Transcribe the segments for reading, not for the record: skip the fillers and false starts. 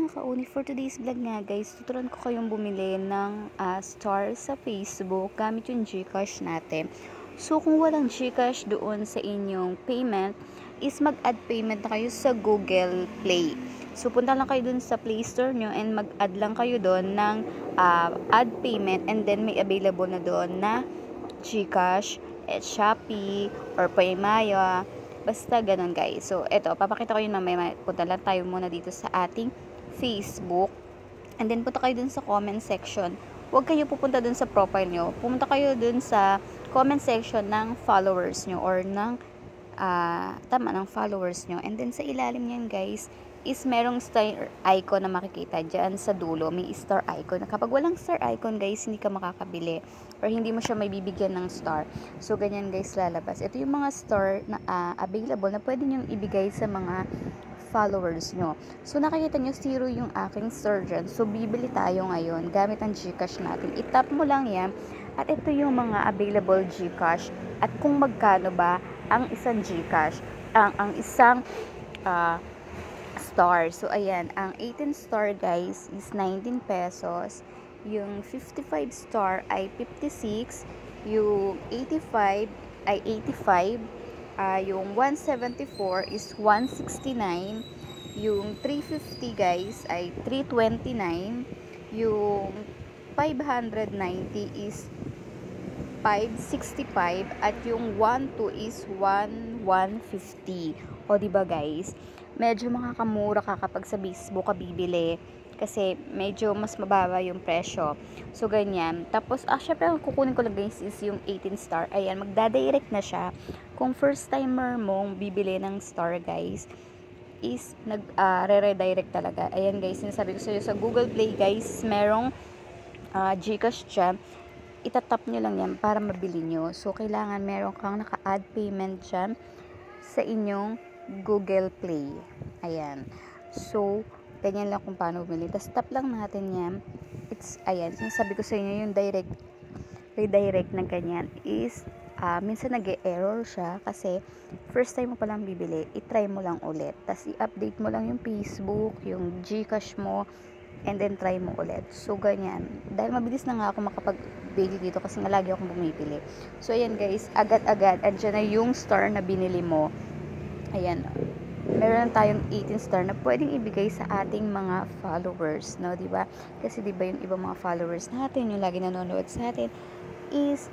mga kauni, for today's vlog nga guys, tuturuan ko kayong bumili ng star sa Facebook gamit yung GCash natin. So kung walang GCash doon sa inyong payment, is mag-add payment na kayo sa Google Play. So punta lang kayo doon sa Play Store nyo and mag-add lang kayo doon ng add payment, and then may available na doon na GCash, Shopee, or Paymaya. Basta ganun guys. So, eto, papakita ko yun mamaya. Punta lang tayo muna dito sa ating Facebook. And then, punta kayo dun sa comment section. Huwag kayo pupunta dun sa profile nyo. Pumunta kayo dun sa comment section ng followers nyo or ng, ng followers nyo. And then, sa ilalim niyan guys, is merong star icon na makikita dyan sa dulo. May star icon. Kapag walang star icon guys, hindi ka makakabili or hindi mo siya may bibigyan ng star. So ganyan guys lalabas. Ito yung mga star na available na pwede nyo ibigay sa mga followers nyo. So nakikita nyo 0 yung aking star dyan. So bibili tayo ngayon gamit ang GCash natin. I-tap mo lang yan at ito yung mga available GCash at kung magkano ba ang isang GCash. Ang isang star. So, ayan. Ang 18 star, guys, is 19 pesos. Yung 55 star ay 56. Yung 85 ay 85. Yung 174 is 169. Yung 350, guys, ay 329. Yung 590 is 565. At yung 12 is 150. O, diba, guys? Medyo makakamura ka kapag sa Facebook ka bibili kasi medyo mas mababa yung presyo. So, ganyan. Tapos, syempre, ang kukunin ko lang guys is yung 18 star. Ayan, magdadirect na siya. Kung first timer mong bibili ng star guys, is re-redirect talaga. Ayan guys, sinasabi ko sa iyo sa Google Play guys, merong GCash dyan. Itatap nyo lang yan para mabili nyo. So, kailangan meron kang naka-add payment dyan sa inyong Google Play. Ayan. So, ganyan lang kung paano bumili. Tapos, tap lang natin yan. Ayan. Sinasabi ko sa inyo, yung redirect na ganyan is, minsan nag-error siya kasi first time mo palang bibili, itry mo lang ulit. Tapos, i-update mo lang yung Facebook, yung GCash mo, and then try mo ulit. So, ganyan. Dahil mabilis na nga ako makapag-bili dito kasi nga lagi akong bumibili. So, ayan guys, agad-agad, andyan na yung star na binili mo. Ayan, meron tayong 18 star na pwedeng ibigay sa ating mga followers, no, diba? Kasi diba yung ibang mga followers natin, yung lagi nanonood sa atin, is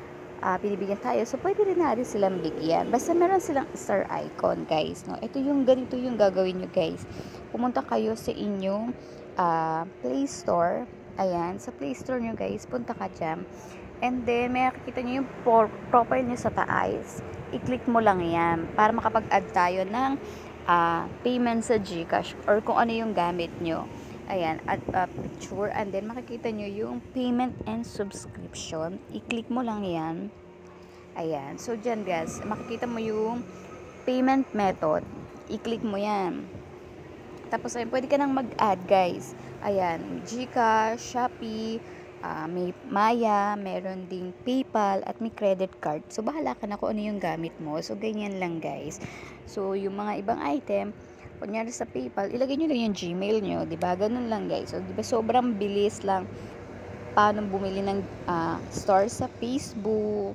pinibigyan tayo. So, pwede rin natin silang bigyan. Basta meron silang star icon, guys, no? Ito yung ganito yung gagawin nyo, guys. Pumunta kayo sa inyong Play Store. Ayan, sa Play Store nyo, guys, punta ka dyan. And then, may nakikita nyo yung profile nyo sa taas. I-click mo lang yan para makapag-add tayo ng payment sa GCash or kung ano yung gamit nyo. Ayan, add picture, and then makikita nyo yung payment and subscription. I-click mo lang yan. Ayan, so dyan guys, makikita mo yung payment method. I-click mo yan. Tapos, ayun, pwede ka nang mag-add guys. Ayan, GCash, Shopee, may Maya, meron ding PayPal, at may credit card. So, bahala ka na kung ano yung gamit mo. So, ganyan lang guys. So, yung mga ibang item, kunyari sa PayPal, ilagay nyo lang yung Gmail nyo. Diba? Ganun lang guys. So, diba sobrang bilis lang paano bumili ng star sa Facebook.